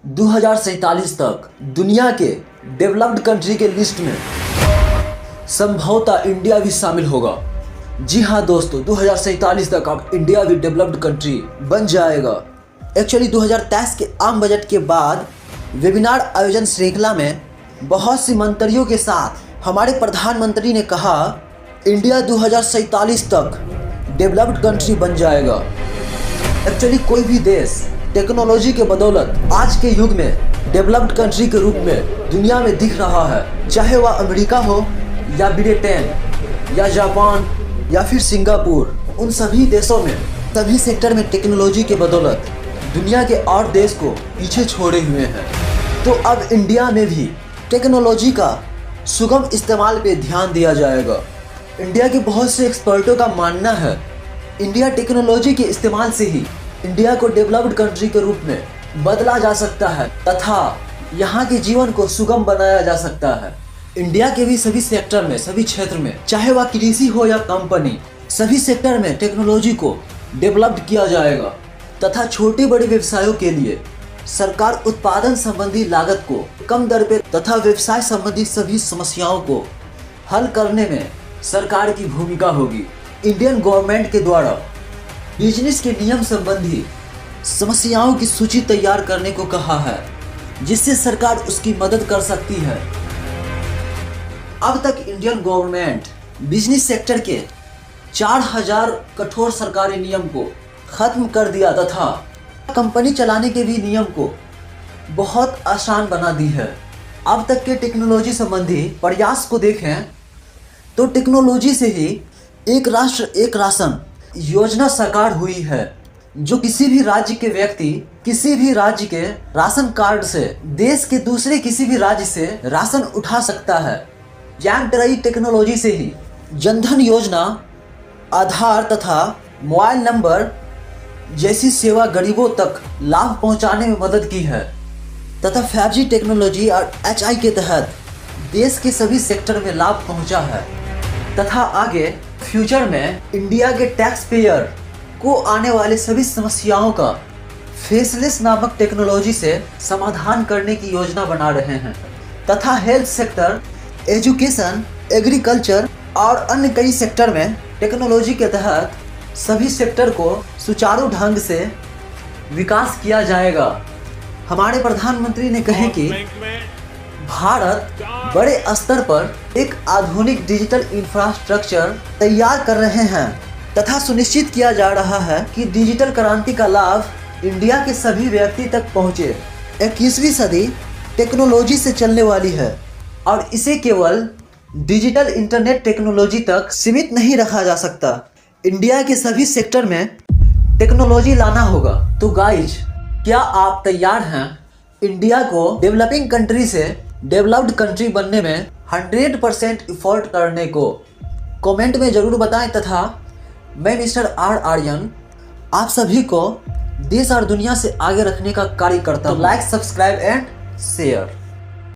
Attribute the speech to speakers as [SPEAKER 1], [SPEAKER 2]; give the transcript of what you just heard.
[SPEAKER 1] 2047 तक दुनिया के डेवलप्ड कंट्री के लिस्ट में संभवतः इंडिया भी शामिल होगा। जी हाँ दोस्तों, 2047 तक अब इंडिया भी डेवलप्ड कंट्री बन जाएगा। एक्चुअली 2023 के आम बजट के बाद वेबिनार आयोजन श्रृंखला में बहुत सी मंत्रियों के साथ हमारे प्रधानमंत्री ने कहा इंडिया 2047 तक डेवलप्ड कंट्री बन जाएगा। एक्चुअली कोई भी देश टेक्नोलॉजी के बदौलत आज के युग में डेवलप्ड कंट्री के रूप में दुनिया में दिख रहा है, चाहे वह अमेरिका हो या ब्रिटेन या जापान या फिर सिंगापुर। उन सभी देशों में सभी सेक्टर में टेक्नोलॉजी के बदौलत दुनिया के और देश को पीछे छोड़े हुए हैं। तो अब इंडिया में भी टेक्नोलॉजी का सुगम इस्तेमाल पे ध्यान दिया जाएगा। इंडिया के बहुत से एक्सपर्टों का मानना है इंडिया टेक्नोलॉजी के इस्तेमाल से ही इंडिया को डेवलप्ड कंट्री के रूप में बदला जा सकता है तथा यहाँ के जीवन को सुगम बनाया जा सकता है। इंडिया के भी सभी सेक्टर में, सभी क्षेत्र में, चाहे वह कृषि हो या कंपनी, सभी सेक्टर में टेक्नोलॉजी को डेवलप्ड किया जाएगा तथा छोटे बड़े व्यवसायों के लिए सरकार उत्पादन संबंधी लागत को कम दर पे तथा व्यवसाय संबंधी सभी समस्याओं को हल करने में सरकार की भूमिका होगी। इंडियन गवर्नमेंट के द्वारा बिजनेस के नियम संबंधी समस्याओं की सूची तैयार करने को कहा है, जिससे सरकार उसकी मदद कर सकती है। अब तक इंडियन गवर्नमेंट बिजनेस सेक्टर के 4000 कठोर सरकारी नियम को खत्म कर दिया तथा कंपनी चलाने के भी नियम को बहुत आसान बना दी है। अब तक के टेक्नोलॉजी संबंधी प्रयास को देखें तो टेक्नोलॉजी से ही एक राष्ट्र एक राशन योजना साकार हुई है, जो किसी भी राज्य के व्यक्ति किसी भी राज्य के राशन कार्ड से देश के दूसरे किसी भी राज्य से राशन उठा सकता है। जानकारी टेक्नोलॉजी से ही जनधन योजना, आधार तथा मोबाइल नंबर जैसी सेवा गरीबों तक लाभ पहुंचाने में मदद की है तथा 5G टेक्नोलॉजी और HI के तहत देश के सभी सेक्टर में लाभ पहुंचा है तथा आगे फ्यूचर में इंडिया के टैक्स पेयर को आने वाले सभी समस्याओं का फेसलेस नामक टेक्नोलॉजी से समाधान करने की योजना बना रहे हैं तथा हेल्थ सेक्टर, एजुकेशन, एग्रीकल्चर और अन्य कई सेक्टर में टेक्नोलॉजी के तहत सभी सेक्टर को सुचारू ढंग से विकास किया जाएगा। हमारे प्रधानमंत्री ने कहे कि भारत बड़े स्तर पर एक आधुनिक डिजिटल इंफ्रास्ट्रक्चर तैयार कर रहे हैं तथा सुनिश्चित किया जा रहा है कि डिजिटल क्रांति का लाभ इंडिया के सभी व्यक्ति तक पहुंचे। 21वीं सदी टेक्नोलॉजी से चलने वाली है और इसे केवल डिजिटल इंटरनेट टेक्नोलॉजी तक सीमित नहीं रखा जा सकता। इंडिया के सभी सेक्टर में टेक्नोलॉजी लाना होगा। तो गाइज, क्या आप तैयार हैं इंडिया को डेवलपिंग कंट्री से डेवलप्ड कंट्री बनने में 100% एफर्ट करने को? कमेंट में ज़रूर बताएं तथा मैं मिस्टर आर आर्यन आप सभी को देश और दुनिया से आगे रखने का कार्य करता हूँ। Like, subscribe and share.